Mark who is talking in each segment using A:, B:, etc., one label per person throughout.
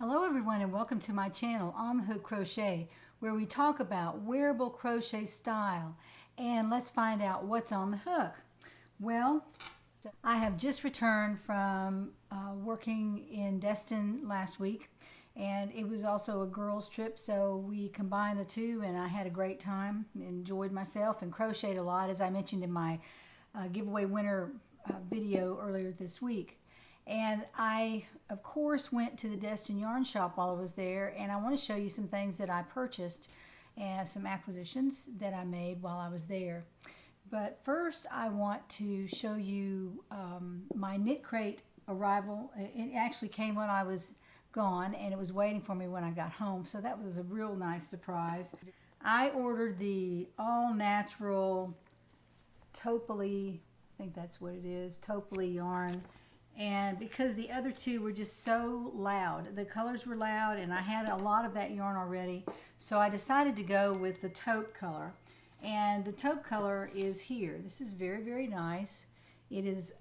A: Hello everyone and welcome to my channel On the Hook Crochet, where we talk about wearable crochet style, and let's find out what's on the hook. Well, I have just returned from working in Destin last week, and it was also a girls trip, so we combined the two and I had a great time, enjoyed myself and crocheted a lot, as I mentioned in my giveaway winner video earlier this week. And I, of course, went to the Destin Yarn Shop while I was there, and I want to show you some things that I purchased and some acquisitions that I made while I was there. But first, I want to show you my KnitCrate arrival. It actually came when I was gone, and it was waiting for me when I got home, so that was a real nice surprise. I ordered the all-natural Topoli, I think that's what it is, Topoli yarn. And because the other two were just so loud, the colors were loud, and I had a lot of that yarn already, so I decided to go with the taupe color. And the taupe color is here. This is very, very nice. It is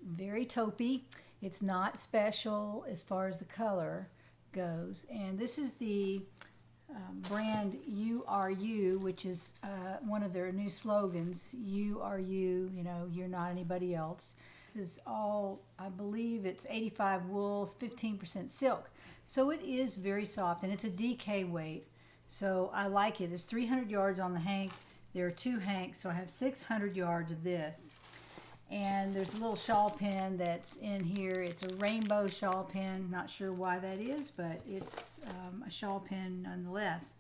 A: very taupey. It's not special as far as the color goes. And this is the brand You Are You, which is one of their new slogans. You are you, you know, you're not anybody else. This is all, I believe it's 85 wool, 15% silk. So it is very soft, and it's a DK weight. So I like it. There's 300 yards on the hank. There are 2 hanks, so I have 600 yards of this. And there's a little shawl pin that's in here. It's a rainbow shawl pin. Not sure why that is, but it's a shawl pin nonetheless.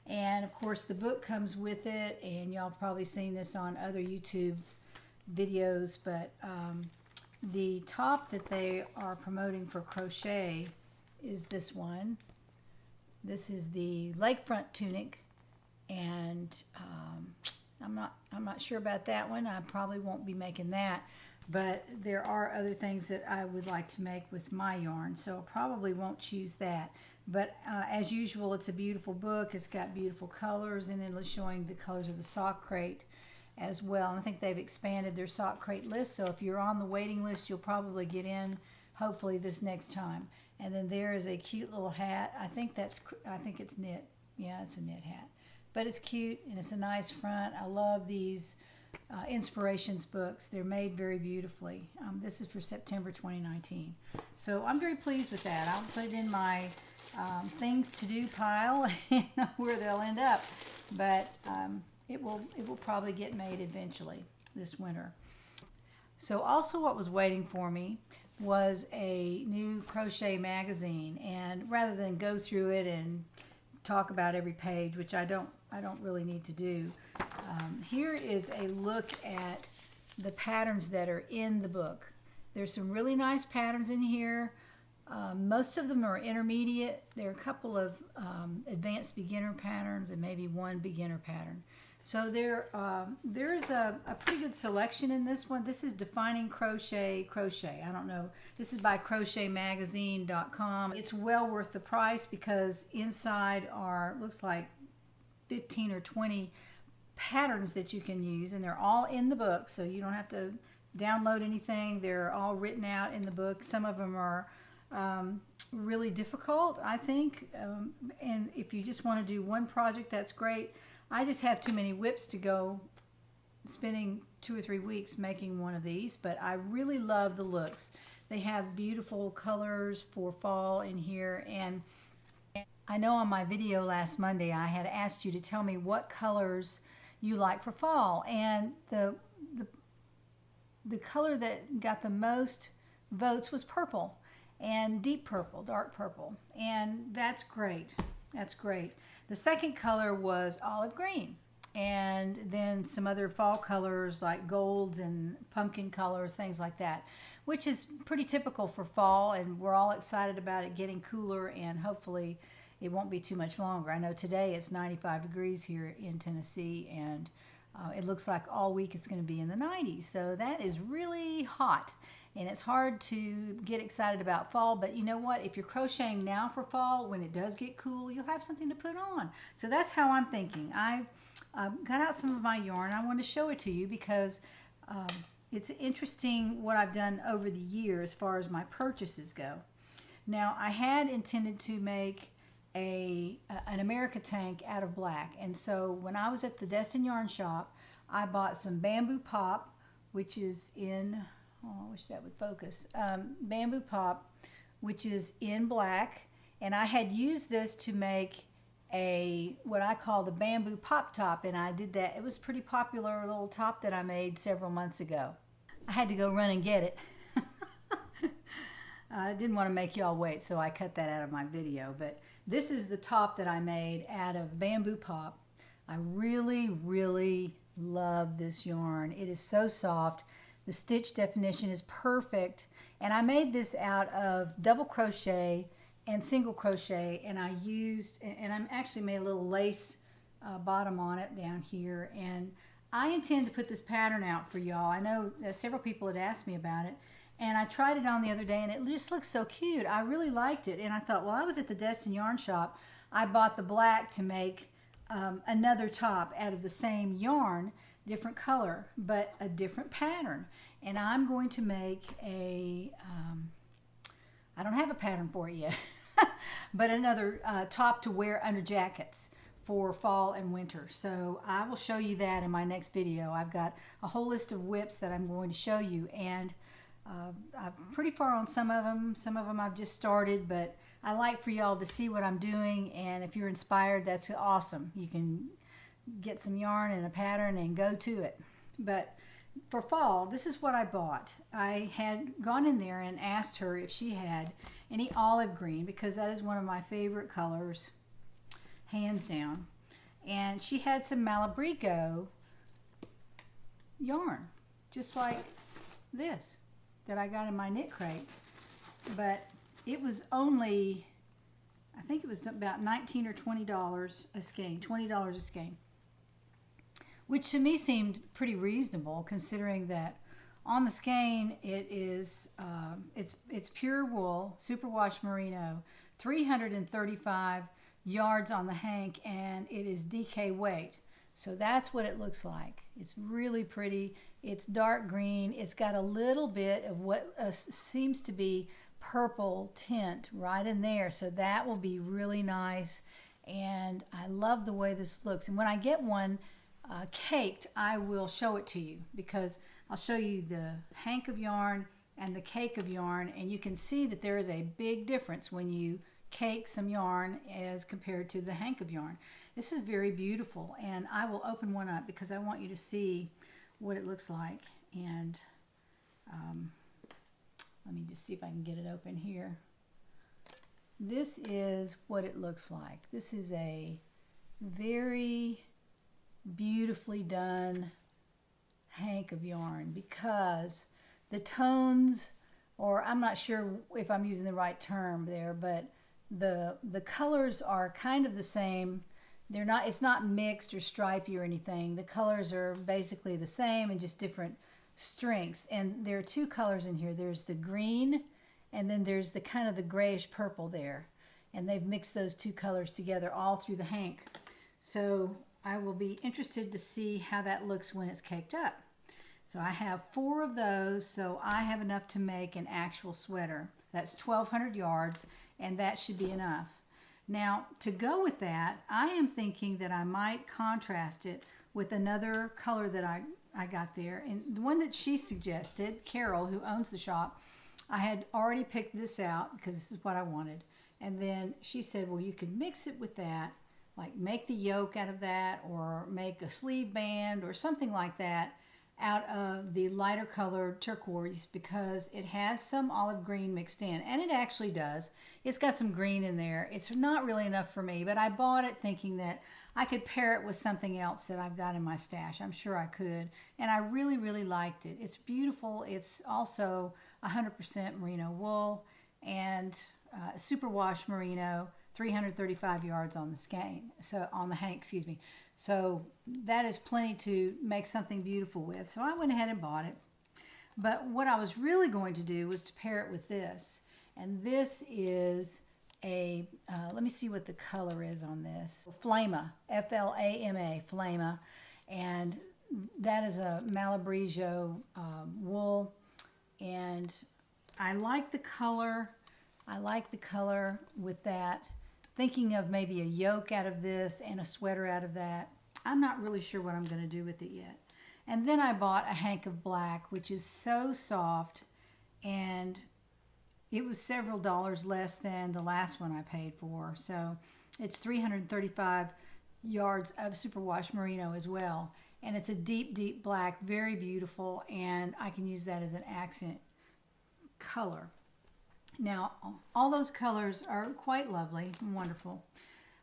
A: And of course the book comes with it, and y'all have probably seen this on other YouTube videos, but the top that they are promoting for crochet is this one. This is the lakefront tunic, and I'm not sure about that one. I probably won't be making that, but there are other things that I would like to make with my yarn, so I probably won't choose that. But as usual, it's a beautiful book. It's got beautiful colors, and it's showing the colors of the sock crate as well. And I think they've expanded their sock crate list, so if you're on the waiting list, you'll probably get in hopefully this next time. And then there is a cute little hat. I think it's knit. Yeah, it's a knit hat, but it's cute and it's a nice front. I love these inspirations books. They're made very beautifully. This is for September 2019, so I'm very pleased with that. I'll put it in my things to do pile where they'll end up, but it will probably get made eventually this winter. So also what was waiting for me was a new crochet magazine, and rather than go through it and talk about every page, which I don't really need to do, here is a look at the patterns that are in the book. There's some really nice patterns in here. Most of them are intermediate. There are a couple of advanced beginner patterns and maybe one beginner pattern. So there is a pretty good selection in this one. This is Defining Crochet. I don't know. This is by crochetmagazine.com. It's well worth the price because inside are, looks like 15 or 20 patterns that you can use, and they're all in the book, so you don't have to download anything. They're all written out in the book. Some of them are really difficult, I think, and if you just want to do one project, that's great. I just have too many whips to go spending 2 or 3 weeks making one of these, but I really love the looks. They have beautiful colors for fall in here, and I know on my video last Monday I had asked you to tell me what colors you like for fall, and the color that got the most votes was purple, and deep purple, dark purple, and that's great. That's great. The second color was olive green, and then some other fall colors like golds and pumpkin colors, things like that, which is pretty typical for fall, and we're all excited about it getting cooler, and hopefully it won't be too much longer. I know today it's 95 degrees here in Tennessee, and it looks like all week it's going to be in the 90s, so that is really hot. And it's hard to get excited about fall, but you know what? If you're crocheting now for fall, when it does get cool, you'll have something to put on. So that's how I'm thinking. I got out some of my yarn. I want to show it to you because it's interesting what I've done over the years as far as my purchases go. Now I had intended to make an America tank out of black, and so when I was at the Destin Yarn Shop, I bought some bamboo pop, which is in, oh, I wish that would focus, bamboo pop, which is in black, and I had used this to make what I call the bamboo pop top, and I did that. It was a pretty popular little top that I made several months ago. I had to go run and get it. I didn't want to make y'all wait, so I cut that out of my video, but this is the top that I made out of bamboo pop. I really love this yarn. It is so soft. The stitch definition is perfect, and I made this out of double crochet and single crochet, and I actually made a little lace bottom on it down here, and I intend to put this pattern out for y'all. I know several people had asked me about it, and I tried it on the other day, and it just looks so cute. I really liked it, and I thought, well, I was at the Destin Yarn Shop. I bought the black to make another top out of the same yarn, different color, but a different pattern. And I'm going to make I don't have a pattern for it yet, but another top to wear under jackets for fall and winter. So I will show you that in my next video. I've got a whole list of whips that I'm going to show you, and I'm pretty far on some of them. Some of them I've just started, but I like for y'all to see what I'm doing, and if you're inspired, that's awesome. You can get some yarn and a pattern and go to it. But for fall, this is what I bought. I had gone in there and asked her if she had any olive green, because that is one of my favorite colors, hands down. And she had some Malabrigo yarn, just like this, that I got in my KnitCrate. But it was only, I think it was about $19 or $20 a skein, $20 a skein, which to me seemed pretty reasonable, considering that on the skein it is it's pure wool, superwash merino, 335 yards on the hank, and it is DK weight. So that's what it looks like. It's really pretty. It's dark green. It's got a little bit of what seems to be purple tint right in there, so that will be really nice. And I love the way this looks. And when I get one caked, I will show it to you, because I'll show you the hank of yarn and the cake of yarn, and you can see that there is a big difference when you cake some yarn as compared to the hank of yarn. This is very beautiful, and I will open one up because I want you to see what it looks like. And let me just see if I can get it open here. This is what it looks like. This is a very beautifully done hank of yarn, because the tones, or I'm not sure if I'm using the right term there, but the colors are kind of the same. They're not, it's not mixed or stripy or anything. The colors are basically the same and just different strengths. And there are two colors in here. There's the green, and then there's the kind of the grayish purple there. And they've mixed those two colors together all through the hank. So I will be interested to see how that looks when it's caked up. So I have 4 of those, so I have enough to make an actual sweater. That's 1,200 yards, and that should be enough. Now, to go with that, I am thinking that I might contrast it with another color that I got there. And the one that she suggested, Carol, who owns the shop, I had already picked this out because this is what I wanted. And then she said, well, you could mix it with that, like make the yoke out of that, or make a sleeve band or something like that out of the lighter colored turquoise, because it has some olive green mixed in, and it actually does. It's got some green in there. It's not really enough for me, but I bought it thinking that I could pair it with something else that I've got in my stash. I'm sure I could, and I really liked it. It's beautiful. It's also 100% merino wool and superwash merino, 335 yards on the skein, so on the hank, excuse me. So that is plenty to make something beautiful with. So I went ahead and bought it. But what I was really going to do was to pair it with this. And this is a, let me see what the color is on this. Flama, F-L-A-M-A, Flama. And that is a Malabrigo wool. And I like the color. I like the color with that. Thinking of maybe a yoke out of this and a sweater out of that. I'm not really sure what I'm going to do with it yet. And then I bought a hank of black, which is so soft, and it was several dollars less than the last one I paid for. So it's 335 yards of superwash merino as well. And it's a deep, deep black, very beautiful, and I can use that as an accent color. Now, all those colors are quite lovely and wonderful.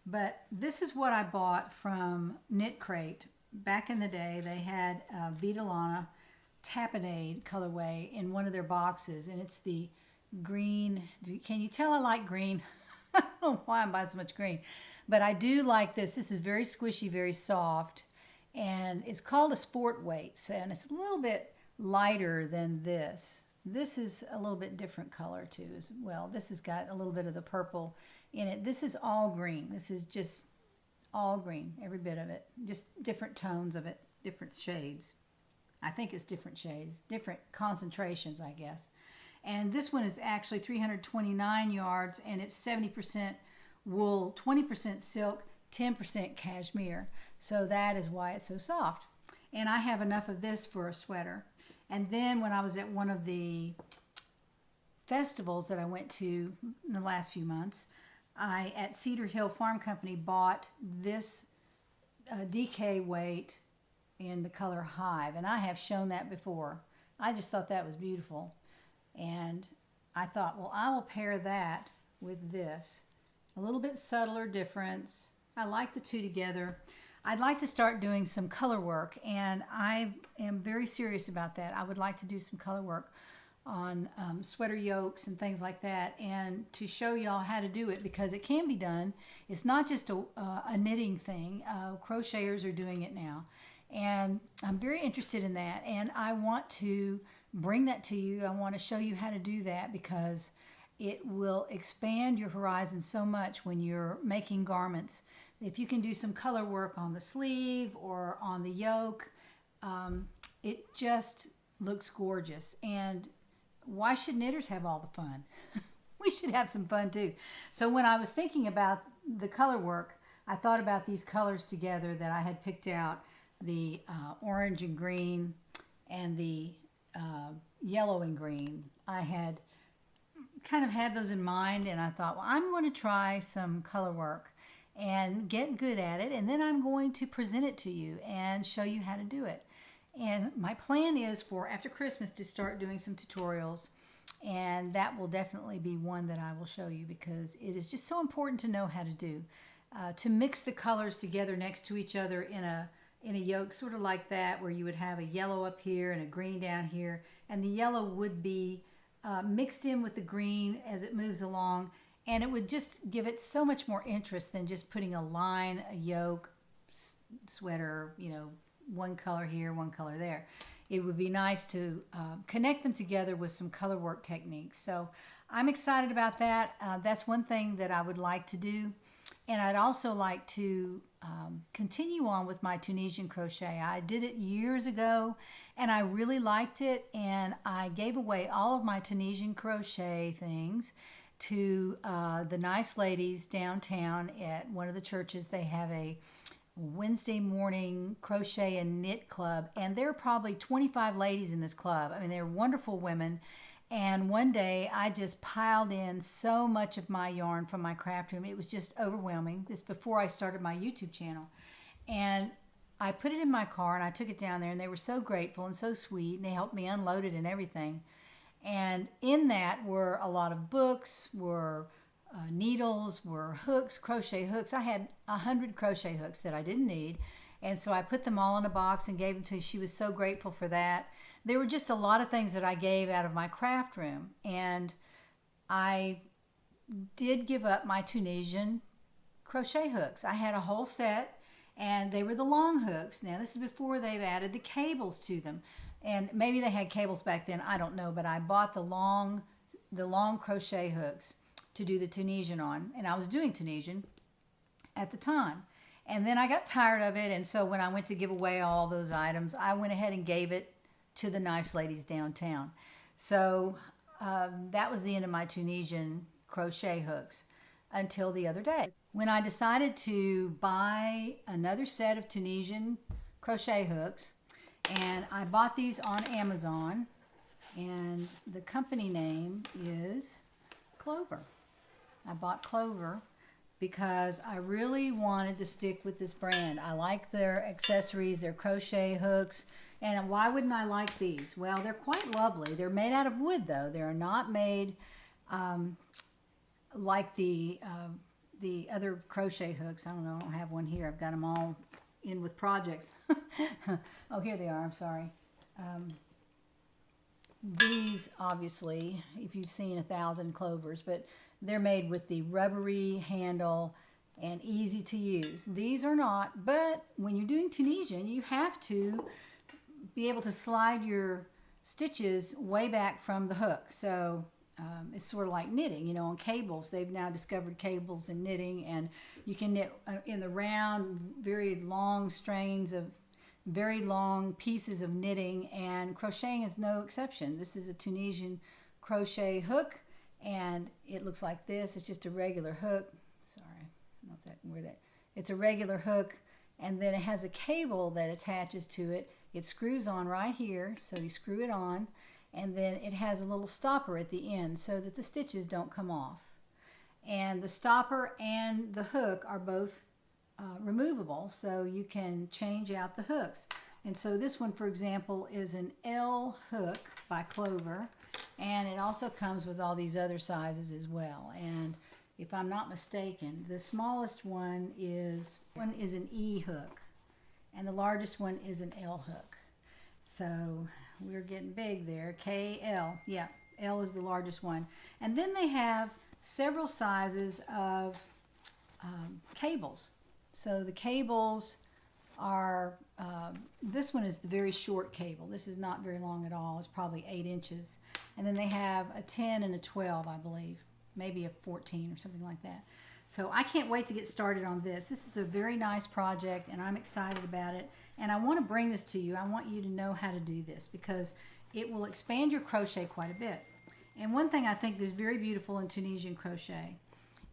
A: But this is what I bought from KnitCrate. Back in the day, they had Vita Lana Tapenade colorway in one of their boxes, and it's the green. Can you tell I like green? I don't know why I'm buying so much green, but I do like this. This is very squishy, very soft, and it's called a sport weight, and it's a little bit lighter than this. This is a little bit different color too as well. This has got a little bit of the purple in it. This is all green. This is just all green, every bit of it. Just different tones of it, different shades. I think it's different shades, different concentrations, I guess. And this one is actually 329 yards, and it's 70% wool, 20% silk, 10% cashmere. So that is why it's so soft. And I have enough of this for a sweater. And then when I was at one of the festivals that I went to in the last few months, I, at Cedar Hill Farm Company, bought this DK weight in the color Hive. And I have shown that before. I just thought that was beautiful. And I thought, well, I will pair that with this. A little bit subtler difference. I like the two together. I'd like to start doing some color work, and I am very serious about that. I would like to do some color work on sweater yokes and things like that, and to show y'all how to do it, because it can be done. It's not just a knitting thing. Crocheters are doing it now, and I'm very interested in that, and I want to bring that to you. I want to show you how to do that, because it will expand your horizon so much when you're making garments. If you can do some color work on the sleeve or on the yoke, it just looks gorgeous. And why should knitters have all the fun? We should have some fun too. So when I was thinking about the color work, I thought about these colors together that I had picked out, the orange and green and the yellow and green. I had kind of had those in mind, and I thought, well, I'm going to try some color work and get good at it, and then I'm going to present it to you and show you how to do it. And my plan is for after Christmas to start doing some tutorials, and that will definitely be one that I will show you, because it is just so important to know how to do. To mix the colors together next to each other in a yoke, sort of like that, where you would have a yellow up here and a green down here, and the yellow would be mixed in with the green as it moves along, and it would just give it so much more interest than just putting a line, a yoke, sweater, you know, one color here, one color there. It would be nice to connect them together with some color work techniques. So I'm excited about that. That's one thing that I would like to do. And I'd also like to continue on with my Tunisian crochet. I did it years ago, and I really liked it, and I gave away all of my Tunisian crochet things to the nice ladies downtown at one of the churches. They have a Wednesday morning crochet and knit club, and there are probably 25 ladies in this club. I mean, they're wonderful women. And one day I just piled in so much of my yarn from my craft room. It was just overwhelming. This before I started my YouTube channel. And I put it in my car and I took it down there, and they were so grateful and so sweet, and they helped me unload it and everything. And in that were a lot of books, were needles, were hooks, crochet hooks. I had 100 crochet hooks that I didn't need. And so I put them all in a box and gave them to her. She was so grateful for that. There were just a lot of things that I gave out of my craft room. And I did give up my Tunisian crochet hooks. I had a whole set, and they were the long hooks. Now, this is before they've added the cables to them. And maybe they had cables back then, I don't know. But I bought the long crochet hooks to do the Tunisian on. And I was doing Tunisian at the time. And then I got tired of it, and so when I went to give away all those items, I went ahead and gave it to the nice ladies downtown. So that was the end of my Tunisian crochet hooks until the other day when I decided to buy another set of Tunisian crochet hooks. And I bought these on Amazon, and the company name is Clover. I bought Clover because I really wanted to stick with this brand. I like their accessories, their crochet hooks, and why wouldn't I like these? Well, they're quite lovely. They're made out of wood, though. They're not made like the other crochet hooks. I don't know, I don't have one here. I've got them all in with projects. Oh, here they are, I'm sorry. These, obviously, if you've seen 1,000 Clovers, but they're made with the rubbery handle and easy to use. These are not, but when you're doing Tunisian, you have to be able to slide your stitches way back from the hook. So it's sort of like knitting, you know, on cables. They've now discovered cables in knitting, and you can knit in the round, very long strains of very long pieces of knitting, and crocheting is no exception. This is a Tunisian crochet hook, and it looks like this. It's just a regular hook. Sorry, I don't know if that, where that. It's a regular hook, and then it has a cable that attaches to it. It screws on right here, so you screw it on, and then it has a little stopper at the end so that the stitches don't come off. And the stopper and the hook are both removable, so you can change out the hooks. And so this one, for example, is an L hook by Clover, and it also comes with all these other sizes as well. And if I'm not mistaken, the smallest one is an E hook, and the largest one is an L hook. So we're getting big there. KL, yeah, L is the largest one. And then they have several sizes of cables. So the cables are, this one is the very short cable. This is not very long at all. It's probably 8 inches. And then they have a 10 and a 12, I believe. Maybe a 14 or something like that. So I can't wait to get started on this. This is a very nice project, and I'm excited about it. And I want to bring this to you. I want you to know how to do this because it will expand your crochet quite a bit. And one thing I think is very beautiful in Tunisian crochet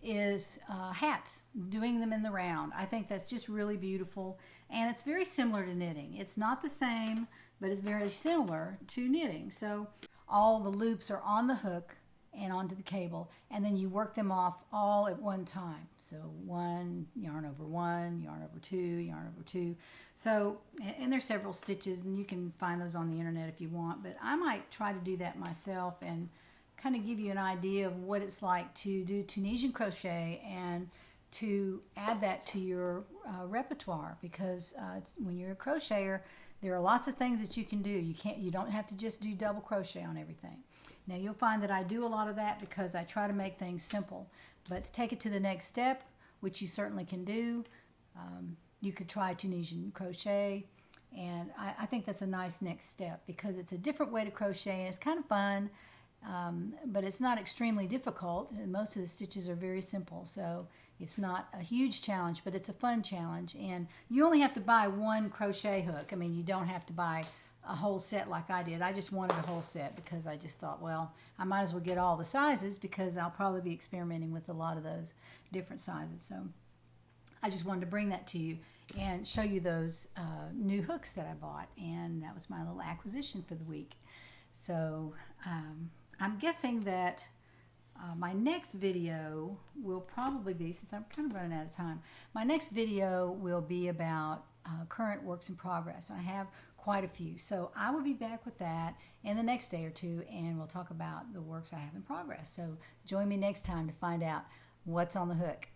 A: is hats, doing them in the round. I think that's just really beautiful, and it's very similar to knitting. It's not the same, but it's very similar to knitting. So all the loops are on the hook and onto the cable, and then you work them off all at one time. So one, yarn over 2, yarn over 2. So, and there's several stitches, and you can find those on the internet if you want, but I might try to do that myself and kind of give you an idea of what it's like to do Tunisian crochet and to add that to your repertoire, because when you're a crocheter, there are lots of things that you can do. You don't have to just do double crochet on everything. Now you'll find that I do a lot of that because I try to make things simple, but to take it to the next step, which you certainly can do, you could try Tunisian crochet, and I think that's a nice next step because it's a different way to crochet and it's kind of fun. But it's not extremely difficult, and most of the stitches are very simple, so it's not a huge challenge, but it's a fun challenge. And you only have to buy one crochet hook. I mean, you don't have to buy a whole set like I did. I just wanted a whole set because I just thought, well, I might as well get all the sizes because I'll probably be experimenting with a lot of those different sizes. So I just wanted to bring that to you and show you those new hooks that I bought, and that was my little acquisition for the week. So I'm guessing that my next video will probably be, since I'm kind of running out of time, my next video will be about current works in progress. I have quite a few, so I will be back with that in the next day or two, and we'll talk about the works I have in progress. So join me next time to find out what's on the hook.